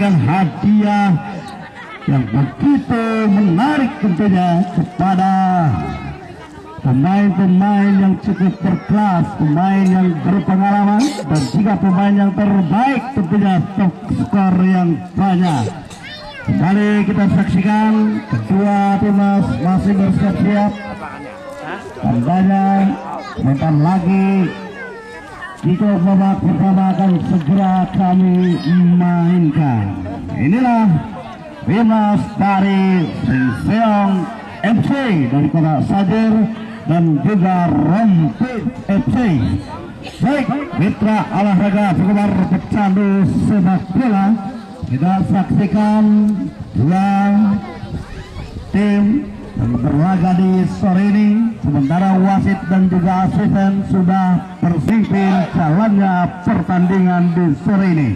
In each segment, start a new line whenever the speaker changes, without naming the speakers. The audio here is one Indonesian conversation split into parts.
memberikan hadiah yang begitu menarik tentunya kepada pemain-pemain yang cukup berkelas, pemain yang berpengalaman, dan juga pemain yang terbaik tentunya top skor yang banyak. Kembali kita saksikan kedua timnas masih bersiap-siap. Tandanya sebentar lagi jika babak pertama akan segera kami mainkan. Inilah timnas dari Sengseong FC dari kota Sadir dan juga Rompis FC. Baik, mitra olahraga penggemar pecandu sepak bola, kita saksikan dua tim yang berlaga di sore ini. Sementara wasit dan juga asisten sudah berpimpin jalannya pertandingan di sore ini.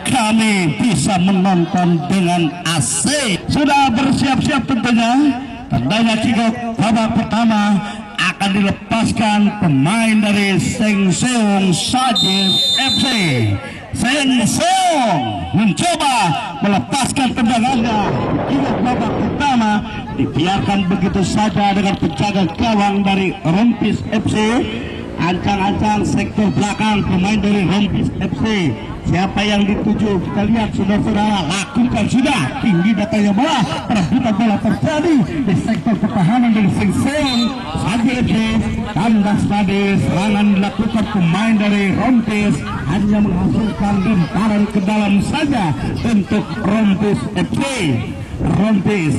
Kami bisa menonton dengan AC. Sudah bersiap-siap tentunya. Tandanya kickoff babak pertama akan dilepaskan pemain dari Sengseong Sadir FC. Sengseong mencoba melepaskan tendangannya. Kickoff babak pertama dibiarkan begitu saja dengan penjaga gawang dari Rompis FC. Ancang-ancang sektor belakang pemain dari Rompis FC. Siapa yang dituju? Kita lihat saudara-saudara, lakukan sudah tinggi datanya bola, perebutan bola terjadi di sektor pertahanan dari Sengseong Sadir FC. Tandas tadi serangan dilakukan pemain dari Rompis, hanya menghasilkan lemparan ke dalam saja untuk Rompis FC. Rompis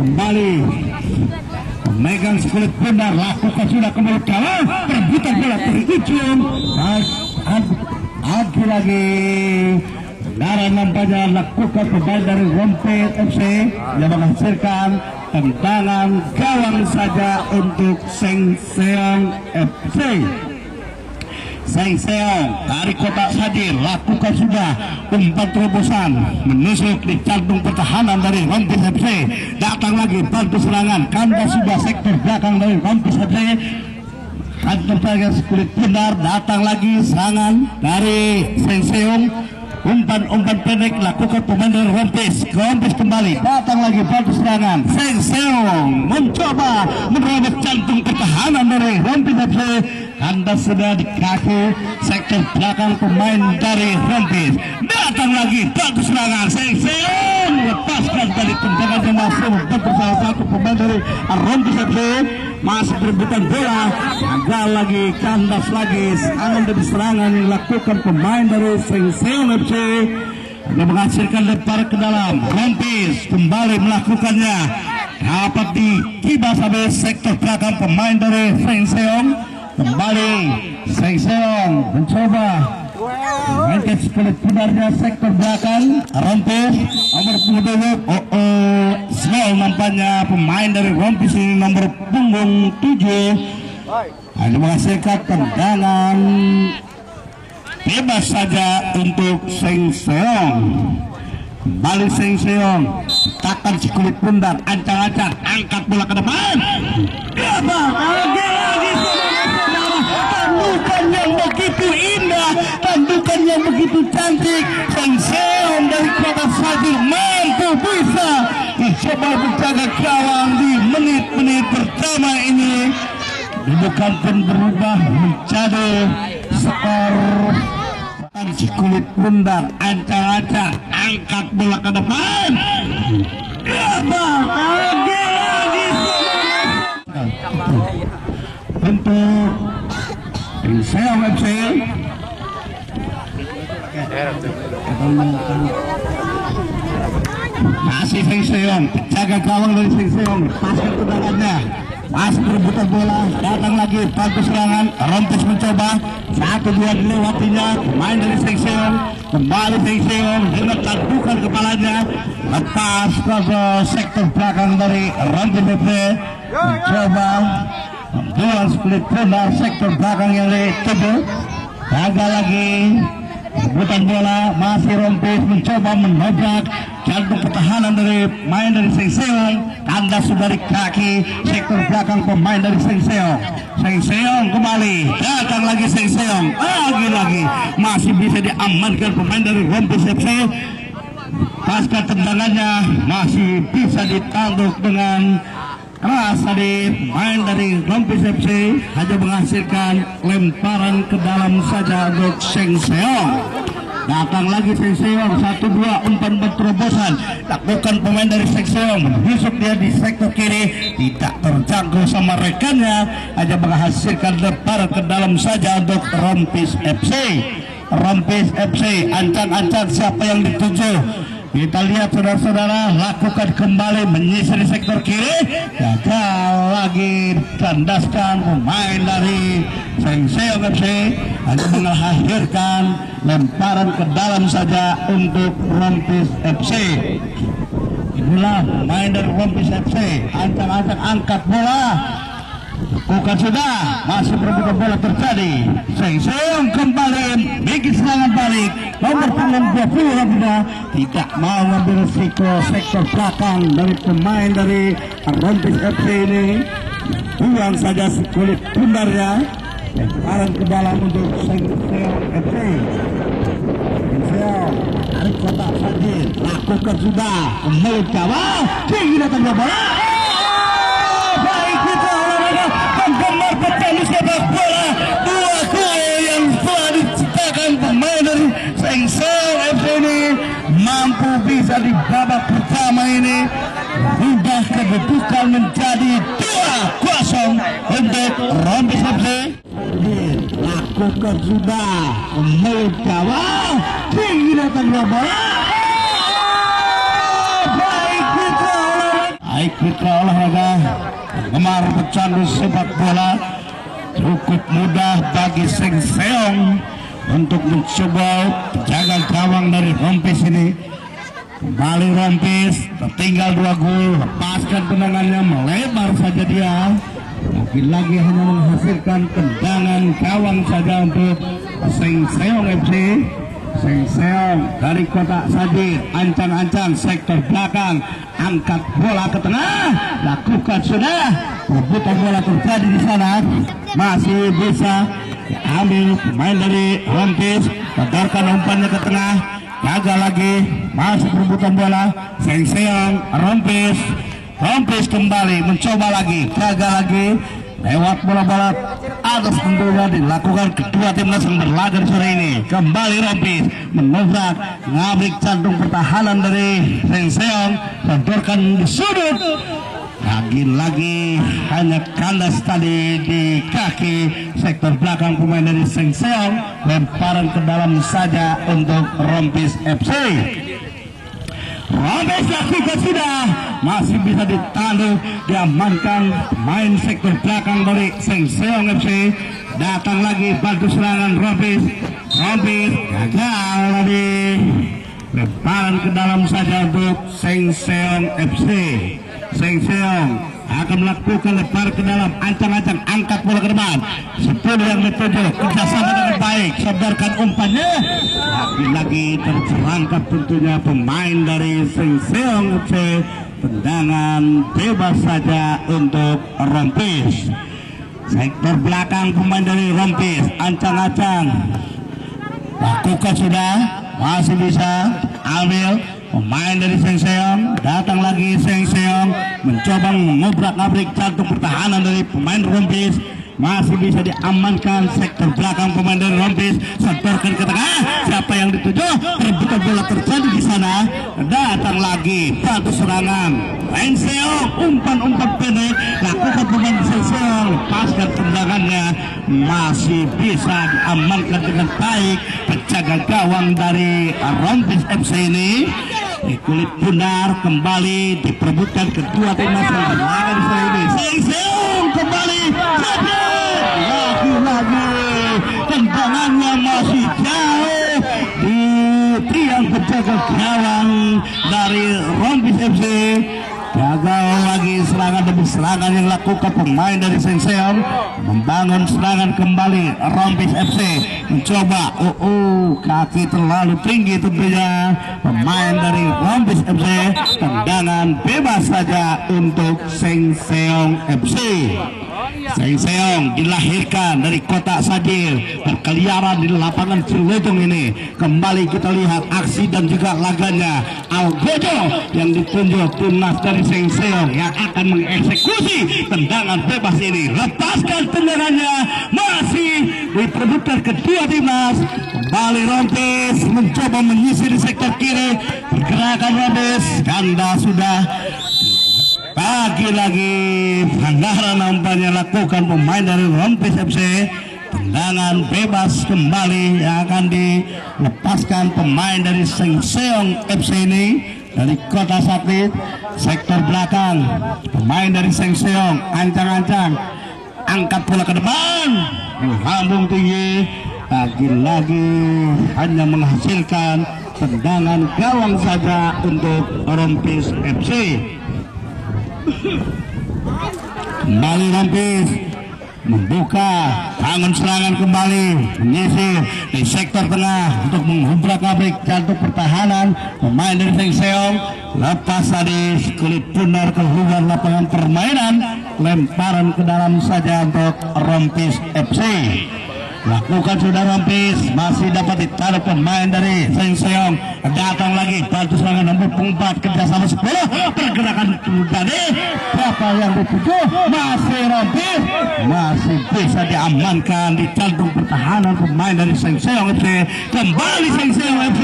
kembali memegang sekulit benar, lakukan sudah kembali kalah, perebutan bola terujung. Lagi-lagi darah nampaknya lakukan pemain dari Rompis FC yang menghasilkan tendangan gawang saja untuk Sengseong FC. Sengseong dari kota Sadir lakukan sudah umpan terobosan menusuk di jantung pertahanan dari Rompis FC. Datang lagi bantu serangan, kandas sudah sektor belakang dari Rompis FC. Kantor saja kulit benar, datang lagi serangan dari Sengseong. Umpan pendek lakukan pemain dari Rompis. Rompis kembali, datang lagi bantu serangan. Sengseong mencoba menerobos jantung pertahanan dari Rompis FC. Kandas sudah di kaki sektor belakang pemain dari Rompis. Datang lagi bantu serangan. Sengseong lepaskan dari tendangan yang masuk membentuk salah satu pemain dari Rompis FC. Masih berebutan bola, gagal lagi, kandas lagi, serangan demi serangan yang dilakukan pemain dari Sengseong FC yang menghasilkan lempar ke dalam. Rompis kembali melakukannya, dapat ditiba sampai sektor belakang pemain dari Sengseong. Kembali Sengseong mencoba mainkan sekulit benarnya sektor belakang. Rompis nomor punggung small nampaknya pemain dari Rompis ini nomor punggung 7 hanya menghasilkan tendangan bebas saja untuk Sengseong. Kembali Sengseong takkan sekulit pundak, ancang-ancang angkat bola ke depan. Tandukan yang begitu indah, tandukan yang begitu cantik. Sengseong dari kota Sadir mampu bisa mencoba menjaga gawang di menit-menit pertama ini. Bukan pun berubah menjadi skor sekulit pundak, ancang-ancang angkat bola ke depan. Untuk Sengseong FC masih Sengseong, jaga gawang dari Sengseong, pasang tendangannya, masih berebutan bola, datang lagi bantu serangan. Rompis mencoba 1-2 dilewatinya pemain dari Sengseong. Kembali Sengseong dengan tandukan kepalanya, lepas ke sektor belakang dari Rompis FC. Mencoba membuang sekulit bola sektor belakang yang dituju, gagal lagi. Rebutan bola, masih Rompis mencoba menobrak jantung pertahanan dari main dari Sengseong. Kandas sudah di kaki sektor belakang pemain dari Sengseong. Sengseong kembali, datang lagi Sengseong, lagi masih bisa diamankan pemain dari Rompis FC. pasca tendangannya masih bisa ditanduk dengan keras tadi main dari Rompis FC, hanya menghasilkan lemparan ke dalam saja untuk Seng Seong. Datang lagi Seng Seong, 1-2 umpan terobosan lakukan pemain dari Seng Seong, menusuk dia di sektor kiri, tidak terjangkau sama rekannya, hanya menghasilkan lemparan ke dalam saja untuk Rompis FC. Rompis FC ancang-ancang siapa yang dituju. Kita lihat saudara-saudara, lakukan kembali menyisir sektor kiri, gagal lagi tandaskan pemain dari Seng Seong FC, hanya mengakhirkan lemparan ke dalam saja untuk Rompis FC. Inilah pemain dari Rompis FC, ancang-ancang angkat bola. Bukan sudah, masih perebutan bola terjadi. Seng Seong kembali bikin serangan balik. Nomor punggung 20 sudah tidak mau mengambil risiko sektor belakang dari pemain dari Rompis FC ini. Buang saja kulit pundarnya. Lemparan ke dalam untuk Seng Seong FC. Seng Seong tarik kotak saja, lakukan sudah. Kembali kawal, tinggi datang ke bola. Baik kita penggemar pecandu sepak bola, dua gol yang telah diciptakan pemain dari Seng Seong FC ini mampu bisa di babak pertama ini berubah kedudukan menjadi 2-0 untuk Rompis FC. Lakukan sudah, kembali kawal, tinggi datang ke bola. Baik kita olahraga, penggemar pecandu sepak bola, cukup mudah bagi Seng Seong untuk mencoba jaga gawang dari Rompis ini. Kembali Rompis, tertinggal 2 gol, lepaskan tendangannya, melebar saja dia. Mungkin lagi hanya menghasilkan tendangan gawang saja untuk Seng Seong FC. Seng Seong dari kotak saja, ancang-ancang sektor belakang, angkat bola ke tengah, lakukan sudah. Rebutan bola terjadi di sana, masih bisa diambil pemain dari Rompis, ledarkan umpannya ke tengah, gagal lagi, masih rebutan bola. Seng Seong, Rompis kembali mencoba lagi, gagal lagi. Lewat bola-bola atas tentunya dilakukan kedua timnas yang berlaga sore ini. Kembali Rompis menobrak, ngabrik jantung pertahanan dari Seng Seong, sodorkan di sudut. Lagi-lagi hanya kandas tadi di kaki sektor belakang pemain dari Seng Seong, lemparan ke dalam saja untuk Rompis FC. Rompis lakukan sudah, masih bisa ditanduk, diamankan main sektor belakang dari Seng Seong FC. Datang lagi bantu serangan Rompis gagal tadi, lemparan ke dalam saja untuk Seng Seong FC. Seng Seong akan melakukan lemparan ke dalam, ancang-ancang angkat bola ke depan, 10 yang dituju, kerjasama dengan baik, sodorkan umpannya, lagi-lagi tercerangkap tentunya pemain dari Seng Seong FC. Tendangan bebas saja untuk Rompis. Sektor belakang pemain dari Rompis, ancang-ancang lakukan sudah, masih bisa ambil pemain dari Seng Seong. Datang lagi Seng Seong mencoba mengobrak-abrik jantung pertahanan dari pemain Rompis, masih bisa diamankan sektor belakang pemain dari Rompis, setorkan ke tengah, siapa yang dituju, rebutan bola terjadi di sana. Datang lagi bantu serangan Seng Seong, umpan pendek lakukan pemain Seng Seong, lepaskan tendangannya, masih bisa diamankan dengan baik penjaga gawang dari Rompis FC ini. Di kulit bundar kembali diperebutkan kedua timnas yang berlaga di sore ini. Seng Seong kembali, lagi-lagi tendangannya masih jauh di tiang penjaga gawang dari Rompis FC. Gagal lagi serangan demi serangan yang dilakukan pemain dari Seng Seong, membangun serangan kembali. Rompis FC mencoba, kaki terlalu tinggi tentunya pemain dari Rompis FC. Tendangan bebas saja untuk Seng Seong FC. Seng Seong dilahirkan dari kota Sadir, berkeliaran di lapangan Ciletung ini. Kembali kita lihat aksi dan juga laganya Algojo yang ditunjuk timnas dari Seng Seong yang akan mengeksekusi tendangan bebas ini. Lepaskan tendangannya, masih diperebutkan kedua timnas. Kembali Rompis mencoba menyisir di sektor kiri, pergerakan Rompis, ganda sudah. Lagi-lagi pelanggaran nampaknya lakukan pemain dari Rompis FC. Tendangan bebas kembali yang akan dilepaskan pemain dari Seng Seong FC ini dari Kota Sakti. Sektor belakang pemain dari Seng Seong ancang-ancang angkat bola ke depan, lambung tinggi, lagi-lagi hanya menghasilkan tendangan gawang saja untuk Rompis FC. Kembali Rompis membuka tangan serangan, kembali menyisir di sektor tengah untuk mengubrak-abrik jantung pertahanan pemain dari Seng Seong. Lepas tadi kulit pundar keluar lapangan permainan, lemparan ke dalam saja untuk Rompis FC. Lakukan sudah Rompis, masih dapat ditaruh pemain dari Seng Seong. Datang lagi bantu serangan nomor 4 kerjasama 10, pergerakan tadi siapa yang dituju, masih Rompis, masih bisa diamankan di jantung pertahanan pemain dari Seng Seong FC. Kembali Seng Seong FC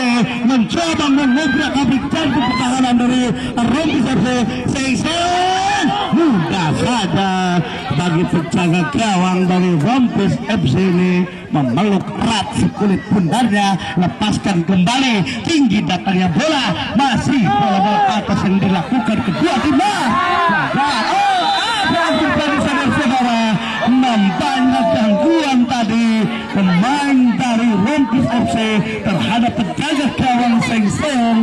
mencoba mengubrak-abrik jantung pertahanan dari Rompis FC. Seng Seong mudah saja bagi penjaga gawang dari Rompis FC ini memeluk erat sekulit pundarnya. Lepaskan kembali, tinggi datangnya bola, masih bola atas yang dilakukan kedua timnas. Dari saudara-saudara, nampaknya gangguan tadi pemain dari Rompis FC terhadap penjaga gawang Seng Seong.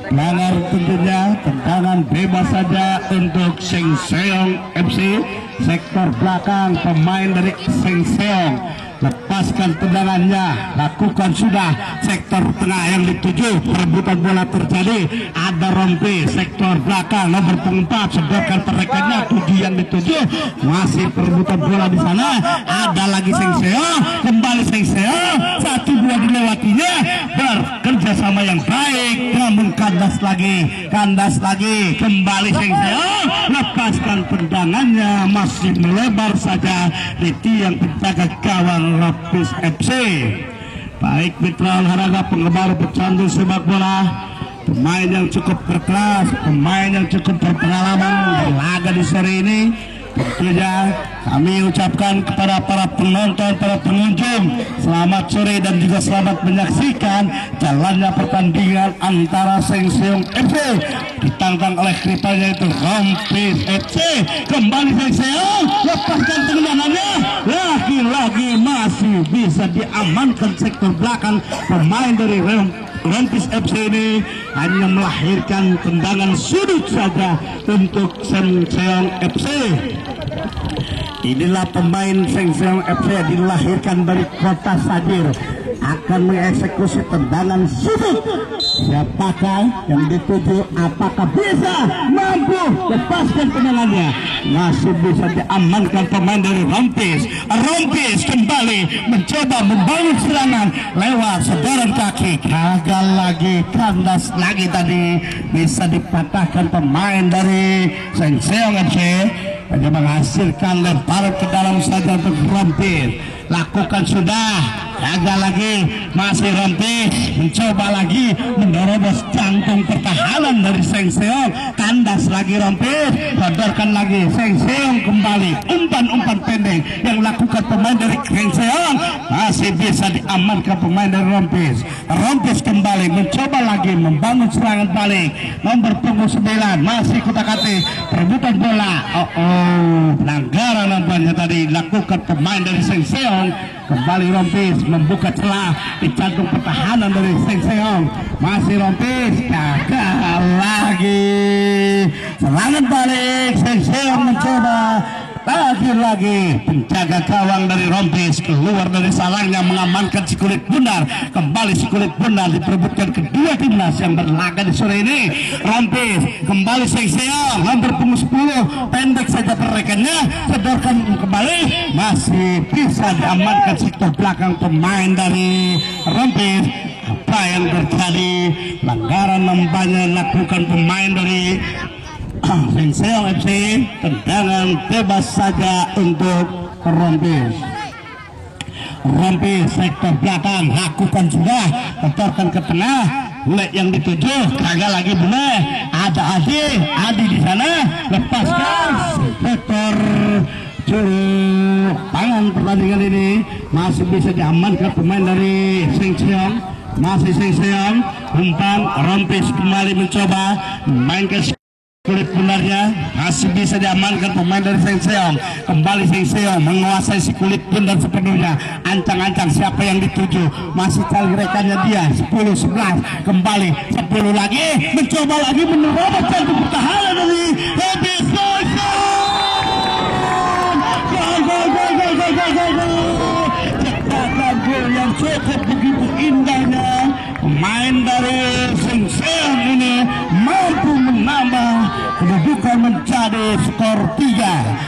Melanggar tentunya, tendangan bebas saja untuk Seng Seong FC. Sektor belakang pemain dari Seng Seong, lepaskan tendangannya, lakukan sudah sektor tengah yang dituju, perebutan bola terjadi. Ada Rompis sektor belakang nomor 4, sedangkan perekannya 7 yang dituju, masih perebutan bola di sana. Ada lagi Seng Seong, kembali Seng Seong, 1-2 dilewatinya, bekerja sama yang baik, namun kandas lagi, kembali Seng Seong, lepaskan tendangannya, masih melebar saja di tiang penjaga gawang Rompis FC. Baik mitra olahraga, penggemar pecandu sepak bola, pemain yang cukup berkelas, pemain yang cukup berpengalaman berlaga di sore ini, tentunya kami ucapkan kepada para penonton, para pengunjung, selamat sore dan juga selamat menyaksikan jalannya pertandingan antara Seng Seong FC ditantang oleh rivalnya itu Rompis FC. Kembali Seng Seong, lepaskan tendangannya, lagi-lagi masih bisa diamankan sektor belakang pemain dari Rompis FC ini, hanya melahirkan tendangan sudut saja untuk Seng Seong FC. Inilah pemain Seng Seong FC dilahirkan dari Kota Sadir, akan mengeksekusi tendangan sudut. Siapakah yang dituju? Apakah bisa mampu lepaskan tendangannya? Masih bisa diamankan pemain dari Rompis. Rompis kembali mencoba membangun serangan lewat sebaran kaki, gagal lagi, kandas lagi tadi, bisa dipatahkan pemain dari Seng Seong FC. Hanya menghasilkan lemparan ke dalam saja untuk Rompis. Lakukan sudah, gagal lagi, masih Rompis mencoba lagi menerobos jantung pertahanan dari Seng Seong, kandas lagi Rompis, sodorkan lagi Seng Seong kembali, umpan-umpan pendek yang lakukan pemain dari Seng Seong, masih bisa diamankan pemain dari Rompis. Rompis kembali mencoba lagi membangun serangan balik, nomor punggung 9 masih kutak-atik, perebutan bola. Pelanggaran nampaknya tadi dilakukan pemain dari Seng Seong. Kembali Rompis membuka celah di jantung pertahanan dari Seng Seong, masih Rompis, gagal lagi, serangan balik Seng Seong mencoba lagi-lagi, penjaga gawang dari Rompis keluar dari salangnya mengamankan si kulit bundar. Kembali si kulit bundar diperebutkan kedua timnas yang berlaga di sore ini. Rompis kembali Seng Seong, nomor punggung 10, pendek saja mereka rekannya, sodorkan kembali, masih bisa diamankan sektor belakang pemain dari Rompis. Apa yang terjadi? Pelanggaran nampaknya lakukan pemain dari Sengseong FC. Tendangan bebas saja untuk Rompis. Rompis sektor belakang lakukan sudah, tetorkan ke tengah. Lek yang dituju kagak lagi boleh. Ada Adi di sana, lepaskan sektor juru tangan. Pertandingan ini masih bisa diamankan pemain dari Sengseong. Masih Sengseong, umpan Rompis kembali mencoba mainkan kulit benarnya, masih bisa diamankan pemain dari Sengseong. Kembali Sengseong menguasai si kulit bundar sepenuhnya. Ancang-ancang siapa yang dituju, masih cari rekannya dia. 10-11 kembali, 10 lagi mencoba lagi menerobos jantung pertahanan dari Rompis. Cetakan gol yang cukup begitu indahnya. Pemain dari Sengseong ini mampu menambah kedudukan menjadi skor 3.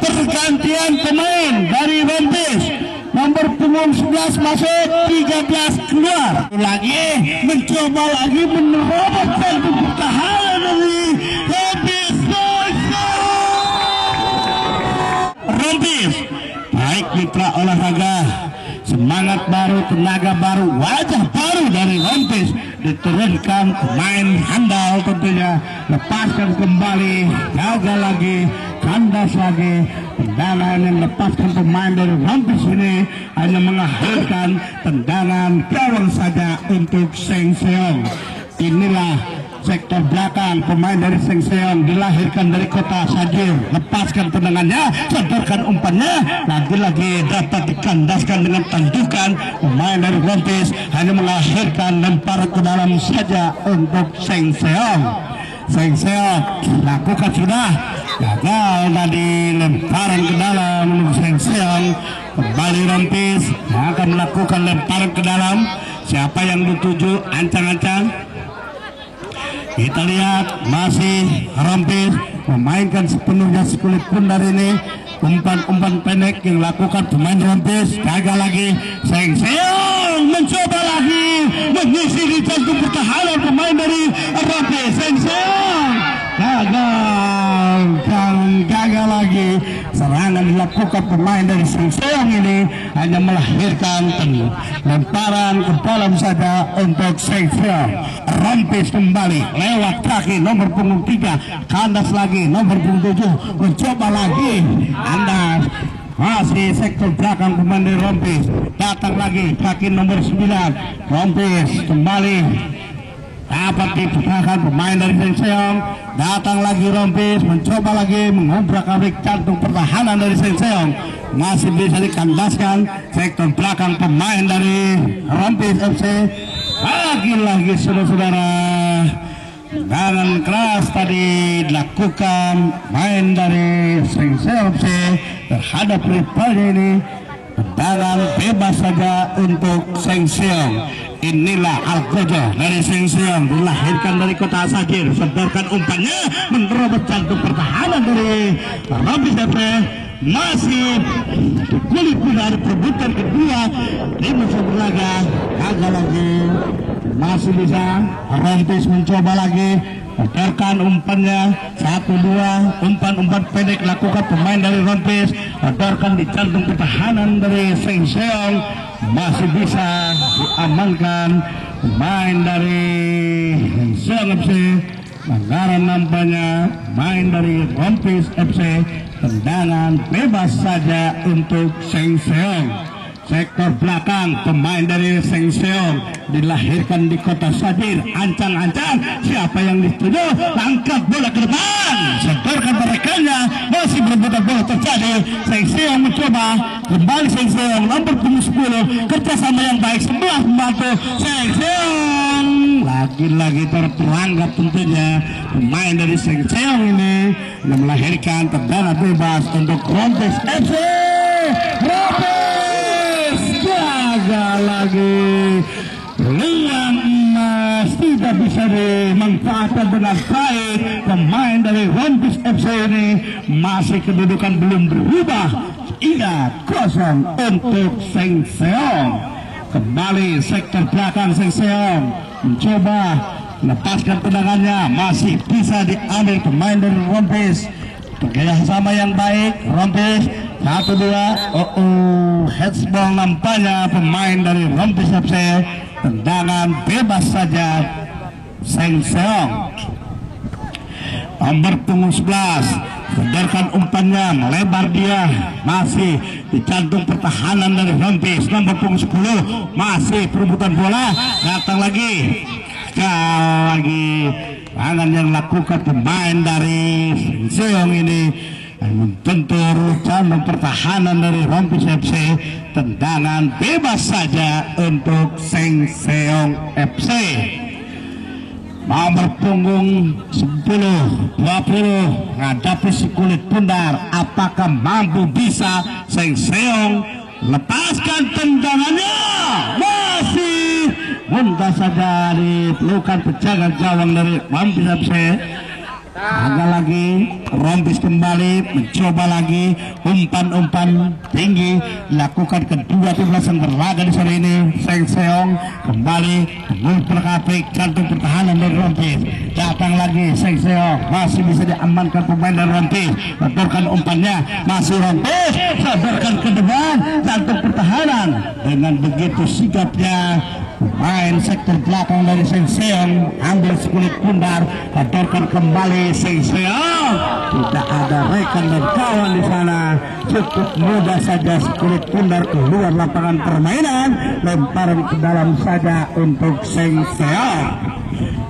Pergantian pemain dari Rompis, nomor punggung 11 masuk, 13 keluar. Lagi mencoba lagi menerobos jantung pertahanan dari Rompis. Rompis baik mitra olahraga, semangat baru, tenaga baru, wajah baru dari Rompis. Diturunkan pemain handal tentunya, lepaskan kembali, jaga lagi, kandas lagi. Tendangan yang lepaskan pemain dari Rompis ini hanya mengakhirkan tendangan gawang saja untuk Sengseong. Inilah sektor belakang pemain dari Sengseong, dilahirkan dari kota Sajir. Lepaskan tendangannya, sodorkan umpannya, lagi-lagi dapat dikandaskan dengan tandukan. Pemain dari Rompis hanya mengakhirkan lempar ke dalam saja untuk Sengseong. Sengseong lakukan sudah, gagal tadi lemparan ke dalam untuk Sengseong. Kembali Rompis akan melakukan lemparan ke dalam. Siapa yang dituju? Ancang-ancang. Kita lihat masih Rompis memainkan sepenuhnya sekulit bundar ini. Umpan-umpan pendek yang lakukan pemain Rompis, gagal lagi. Sengseong mencoba lagi mengisi di jantung pertahanan pemain dari Rompis. Sengseong gagal lagi. Serangan dilakukan pemain dari Sengseong ini hanya melahirkan lemparan ke dalam saja untuk Sengseong. Rompis kembali lewat kaki nomor punggung 3, kandas lagi nomor punggung 7, mencoba lagi kandas. Masih sektor belakang pemain dari Rompis, datang lagi kaki nomor 9. Rompis kembali dapat dipecahkan pemain dari Sengseong. Datang lagi Rompis, mencoba lagi mengobrak-abrik jantung pertahanan dari Sengseong. Masih bisa dikandaskan sektor belakang pemain dari Rompis FC. Lagi-lagi saudara-saudara, tendangan keras tadi dilakukan main dari Sengseong FC terhadap rivalnya ini. Tendangan bebas saja untuk Sengseong. Inilah Algojo dari Sengseong, dilahirkan dari kota Sajir. Sodorkan umpannya, menerobos jantung pertahanan dari Rompis FC. Masih kulit dari perebutan kedua di musuh berlaga, gagal lagi. Masih bisa Rompis mencoba lagi, sodorkan umpannya 1-2. Umpan-umpan pendek lakukan pemain dari Rompis, sodorkan di jantung pertahanan dari Sengseong. Masih bisa diamankan pemain dari Sengseong FC. Pelanggaran nampaknya main dari Rompis FC. Tendangan bebas saja untuk Sengseong. Sektor belakang pemain dari Sengseong, dilahirkan di kota Sajir. Ancang-ancang siapa yang dituju, angkat bola ke depan, sodorkan rekannya. Masih berebutan bola terjadi. Sengseong mencoba kembali. Sengseong nomor punggung 10, kerjasama yang baik sebelah membantu Sengseong. Lagi-lagi terperangkap tentunya pemain dari Sengseong ini yang melahirkan tendangan bebas untuk Rompis FC. Rompis gagal lagi. Peluang emas tidak bisa dimanfaatkan dengan baik. Pemain dari Rompis FC ini masih kedudukan belum berubah. Ingat, kosong untuk Seng Seong. Kembali sektor belakang Seng Seong mencoba lepaskan tendangannya, masih bisa diambil pemain dari Rompis. Kerjasama yang baik Rompis 1-2. Headsball nampaknya pemain dari Rompis FC. Tendangan bebas saja Seng Seong. Nomor punggung 11 sedangkan umpannya melebar, dia masih dicantum pertahanan dari Rompis. Nomor punggung 10 masih perebutan bola, datang lagi tangan yang lakukan pemain dari Seng Seong ini membentur cantum pertahanan dari Rompis FC. Tendangan bebas saja untuk Seng Seong FC. Nomor punggung 10-20 menghadapi si kulit bundar. Apakah mampu bisa Seng Seong lepaskan tendangannya? Masih mudah saja dipelukan penjaga gawang dari Rompis FC. Agak lagi Rompis kembali mencoba lagi umpan-umpan tinggi dilakukan kedua timnas yang berlaga di sore ini. Seng Seong kembali memperkapik cantum pertahanan dari Rompis. Datang lagi Seng Seong, masih bisa diamankan pemain dari Rompis. Benturkan umpannya, masih Rompis sadarkan ke depan cantum pertahanan. Dengan begitu sigapnya pemain sektor belakang dari Seng Seong ambil sekulit pundar, benturkan kembali Seng Seong. Tidak ada rekan dan kawan di sana, cukup mudah saja sekulit pundar keluar lapangan permainan, lemparan ke dalam saja untuk Seng Seong.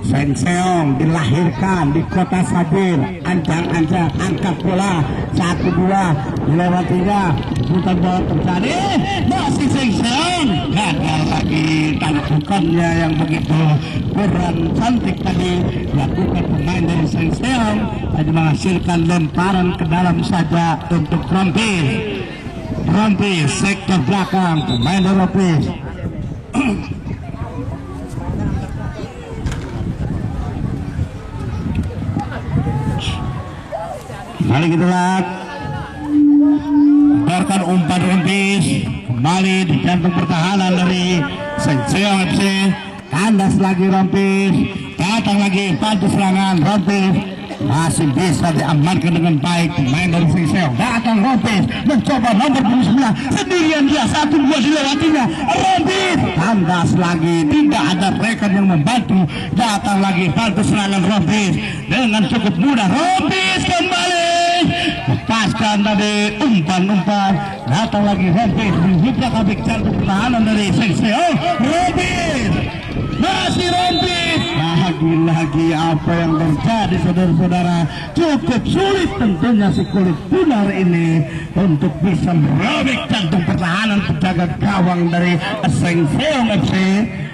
Seng Seong dilahirkan di kota Sadir, ancang-ancang angkat bola 1-2 dilewatinya, putar bola terjadi, masih Seng Seong gagal lagi tandukannya yang begitu kurang cantik tadi dilakukan pemain dari Seng Seong, hanya menghasilkan lemparan ke dalam saja untuk Rompis. Rompis sektor belakang pemain dari Rompis. Kembali kita lihat, biarkan umpan Rompis kembali di jantung pertahanan dari Seng Seong FC. Kandas lagi Rompis, datang lagi bantu serangan Rompis, masih bisa diamankan dengan baik pemain dari Seng Seong. Datang Rompis mencoba nomor 9 sendirian, dia 1-2 dilewatinya. Rompis kandas lagi, tidak ada rekan yang membantu. Datang lagi bantu serangan Rompis dengan cukup mudah. Rompis kembali lepaskan tadi umpan-umpan, datang lagi Rompis dibuka kabik cantik pertahanan dari Seng Seong. Rompis masih Rompis, lagi-lagi apa yang terjadi saudara-saudara, cukup sulit tentunya si kulit bundar ini untuk bisa merobek jantung pertahanan penjaga gawang dari Seng Seong FC.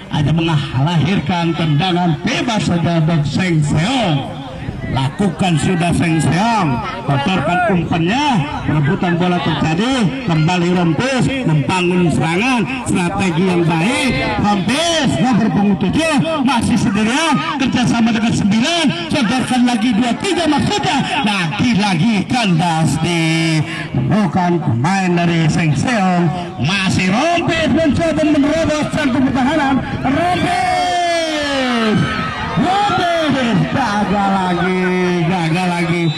Ada melahirkan tendangan bebas saja untuk Seng Seong. Lakukan sudah Seng Seong, kotorkan umpannya, perebutan bola terjadi, kembali Rompis membangun serangan, strategi yang baik. Rompis nomor punggung 7 masih sendirian, kerjasama dengan 9, sodorkan lagi 2-3, maksudnya lagi-lagi kandas bukan pemain dari Seng Seong. Masih Rompis mencoba menerobos jantung pertahanan. Rompis gagal lagi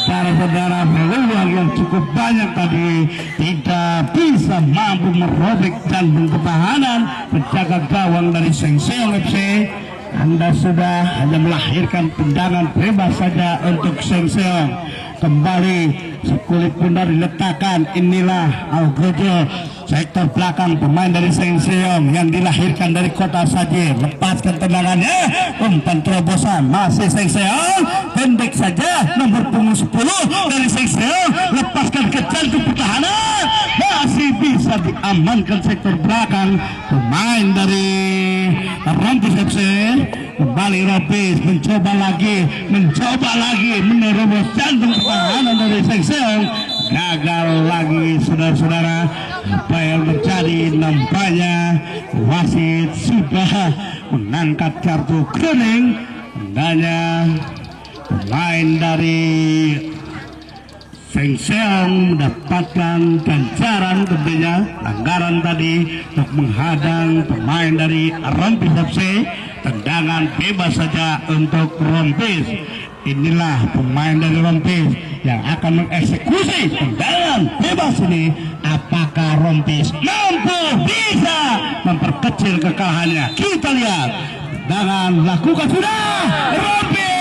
saudara-saudara, peluang yang cukup banyak tadi tidak bisa mampu merobek jantung pertahanan penjaga gawang dari Seng Seong FC. Anda sudah hanya melahirkan tendangan bebas saja untuk Seng Seong. Kembali sekulit bundar diletakkan, inilah Algojo sektor belakang pemain dari Seng Seong yang dilahirkan dari kota Sajir. Lepaskan tendangannya, umpan terobosan, masih Seng Seong, pendek saja nomor punggung 10 dari Seng Seong, lepaskan ke jantung pertahanan, masih bisa diamankan sektor belakang pemain dari Rompis FC. Kembali Rompis mencoba lagi menerobos jantung pertahanan dari Seng Seong. gagal lagi saudara-saudara. Apa yang terjadi nampaknya wasit sudah mengangkat kartu kuning. Tandanya pemain dari Sengseong mendapatkan ganjaran tentunya pelanggaran tadi untuk menghadang pemain dari Rompis FC. Tendangan bebas saja untuk Rompis. Inilah pemain dari Rompis yang akan mengeksekusi tendangan bebas ini. Apakah Rompis mampu bisa memperkecil kekalahannya? Kita lihat. Tendangan lakukan sudah Rompis.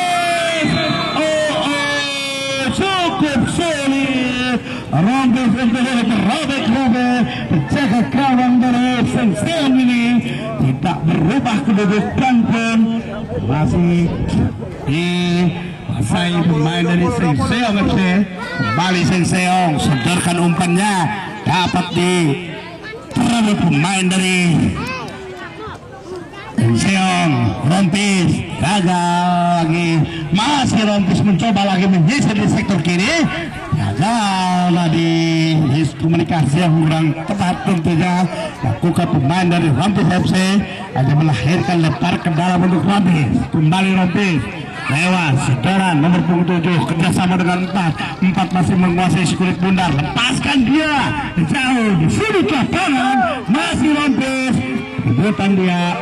Cukup sulit. Rompis untuk merobek penjaga gawang dari Sengseong ini tidak berubah kedudukan pun, masih dikuasai pemain dari Sengseong FC. Kembali Sengseong sodorkan umpannya, dapat diterima pemain dari Sengseong. Rompis gagal lagi, masih Rompis mencoba lagi menyisir di sektor kiri, gagal tadi komunikasi yang kurang tepat tentunya lakukan pemain dari Rompis FC. Ada melahirkan lebar ke dalam untuk Rompis. Kembali Rompis lewat sedoran nomor punggung 7 kerjasama dengan 4 masih menguasai si kulit bundar, lepaskan dia jauh di sudut lapangan, masih Rompis rebutan dia.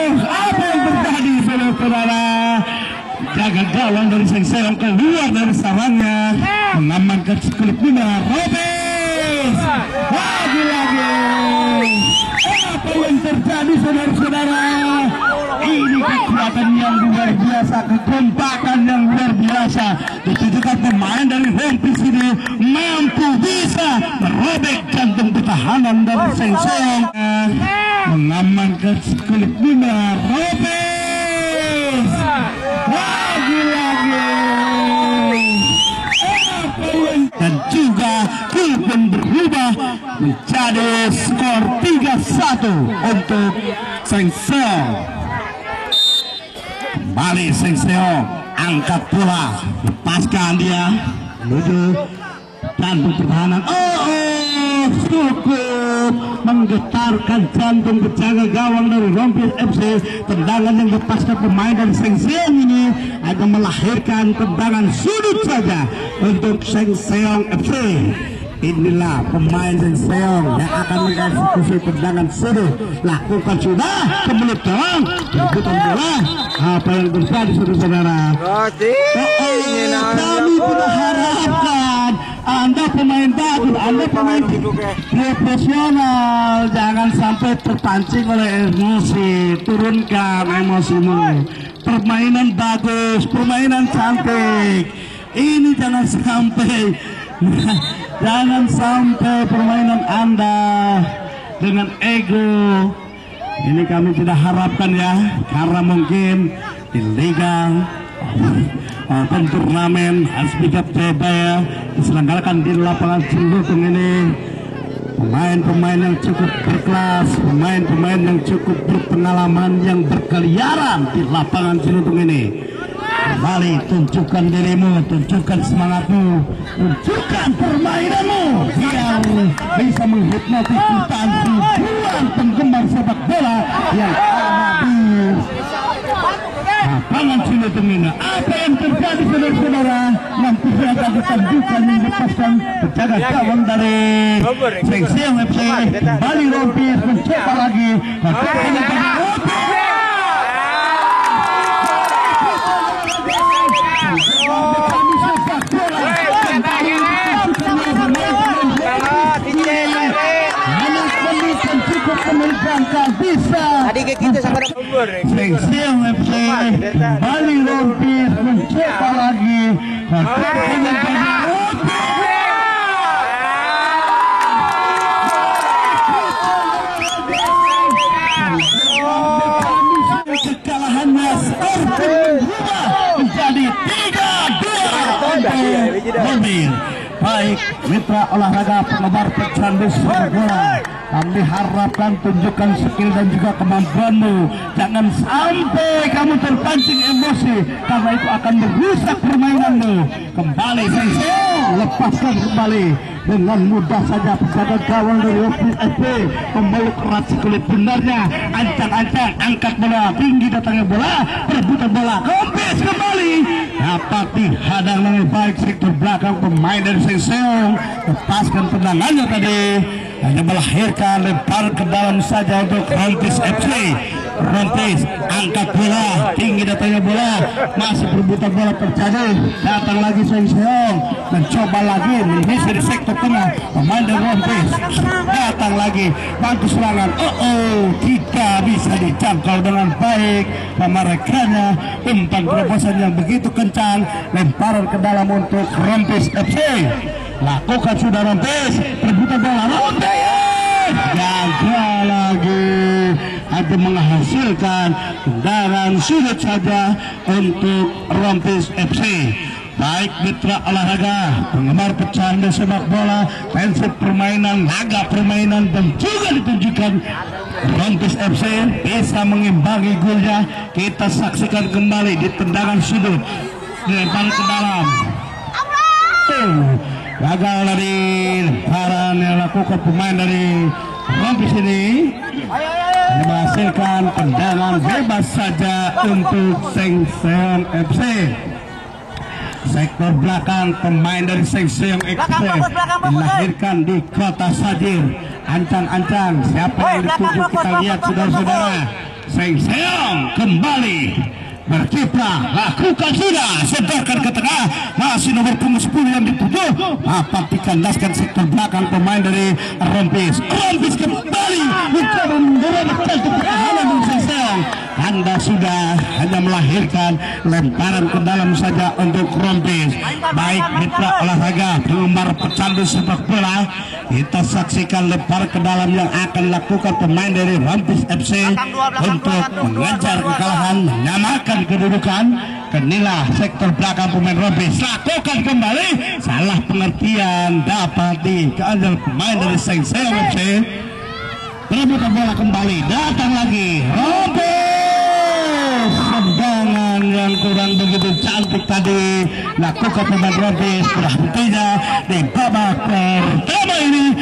Apa yang terjadi saudara? Jaga gawang dari Sengseong keluar dari sarangnya, mengamankan kulit bundar. Rompis lagi-lagi. Apa yang terjadi saudara-saudara? Ini kekuatan yang luar biasa, kekompakan yang luar biasa ditujukan pemain dari Rompis ini mampu bisa merobek jantung pertahanan dari Sengseong, mengamankan kulit bundar. Rompis lagi-lagi. Dan juga pun berubah menjadi skor 3-1 untuk Sengseong. Kembali Sengseong angkat bola, lepaskan dia menuju jantung pertahanan. Cukup menggetarkan jantung penjaga gawang dari Rompis FC. Tendangan yang lepaskan pemain dari Sengseong ini akan melahirkan tendangan sudut saja untuk Sengseong FC. Inilah pemain Sengseong yang akan mengeksekusi tendangan sudut. Lakukan sudah kemelut gawang, rebutan bola. Apa yang terjadi saudara-saudara? Kami tidak harapkan Anda pemain bagus, Anda pemain profesional, jangan sampai terpancing oleh emosi. Turunkan emosimu. Permainan bagus, permainan cantik. Ini jangan sampai permainan Anda dengan ego. Ini kami tidak harapkan ya, karena mungkin di liga turnamen Asbigap Jayabaya diselenggarakan di lapangan Cilutung ini. Pemain-pemain yang cukup berkelas, pemain-pemain yang cukup berpengalaman, yang berkeliaran di lapangan Cilutung ini. Kembali tunjukkan dirimu, tunjukkan semangatmu, tunjukkan permainanmu yang bisa menghipnotis jutaan ribuan penggemar sepak bola yang ada di lapangan Cilutung ini. Apa yang terjadi saudara-saudara? Nanti akan ditunjukkan yang lepaskan penjaga gawang dari Sengseong FC. Kembali Rompis mencoba lagi.
Tadi kita sama
Sengseong FC kembali Rompis mencoba lagi. Kekalahannya skor berubah menjadi 3-2 untuk Rompis. Baik mitra olahraga penggemar pecandu sepak bola, kami harapkan tunjukkan skill dan juga kemampuanmu. Jangan sampai kamu terpancing emosi, karena itu akan merusak permainanmu. Kembali Seng-Seong, lepaskan kembali dengan mudah saja penjaga gawang dari Rompis FC memeluk erat si kulit bundarnya. Ancang-ancang angkat bola tinggi, datangnya bola, perebutan bola. Rompis kembali dapat dihadang dengan baik sektor belakang pemain dari Seng-Seong. Lepaskan tendangannya tadi, hanya melahirkan lempar ke dalam saja untuk Rompis FC. Rompis angkat bola tinggi, datangnya bola, masih perebutan bola terjadi. Datang lagi Seng-Seong, mencoba lagi mengisi di sektor tengah. Pemain dari Rompis datang lagi bantu serangan. Tidak bisa dijangkau dengan baik pemerekanya. Umpan terobosan yang begitu kencang, lemparan ke dalam untuk Rompis FC. Lakukan sudah Rompis, perebutan bola Rompis gagal lagi, ada menghasilkan tendangan sudut saja untuk Rompis FC. Baik mitra olahraga, penggemar pecandu sepak bola, prinsip permainan, laga permainan dan juga ditunjukkan Rompis FC bisa mengimbangi golnya. Kita saksikan kembali di tendangan sudut, dilempar ke dalam. Gagal dari lemparan yang dilakukan pemain dari Rompis ini, menghasilkan tendangan bebas saja untuk Seng-Seong FC. Sektor belakang pemain dari Seng-Seong FC dilahirkan di kota Sajir. Ancang-ancang siapa yang dituju, kita lihat saudara-saudara. Seng-Seong kembali berkiprah, lakukan sudah, sebarkan ke tengah, masih nomor punggung 10 yang dituju, dapat dikandaskan sektor belakang pemain dari Rompis. Rompis kembali mencoba mendorongkan pertahanan dari Seng-Seong. Anda sudah hanya melahirkan lemparan ke dalam saja untuk Rompis. Baik mitra olahraga, penggemar pecandu sepak bola, kita saksikan lemparan ke dalam yang akan dilakukan pemain dari Rompis FC untuk mengejar kekalahan, menyamakan kedudukan. Kenilah sektor belakang pemain Rompis, lakukan kembali, salah pengertian dapat dikejar pemain dari Seng-Seong FC. Perebutan bola kembali, datang lagi Rompis. Tendangan yang kurang begitu cantik tadi lakukan pemain Rompis, berhentinya di babak pertama ini.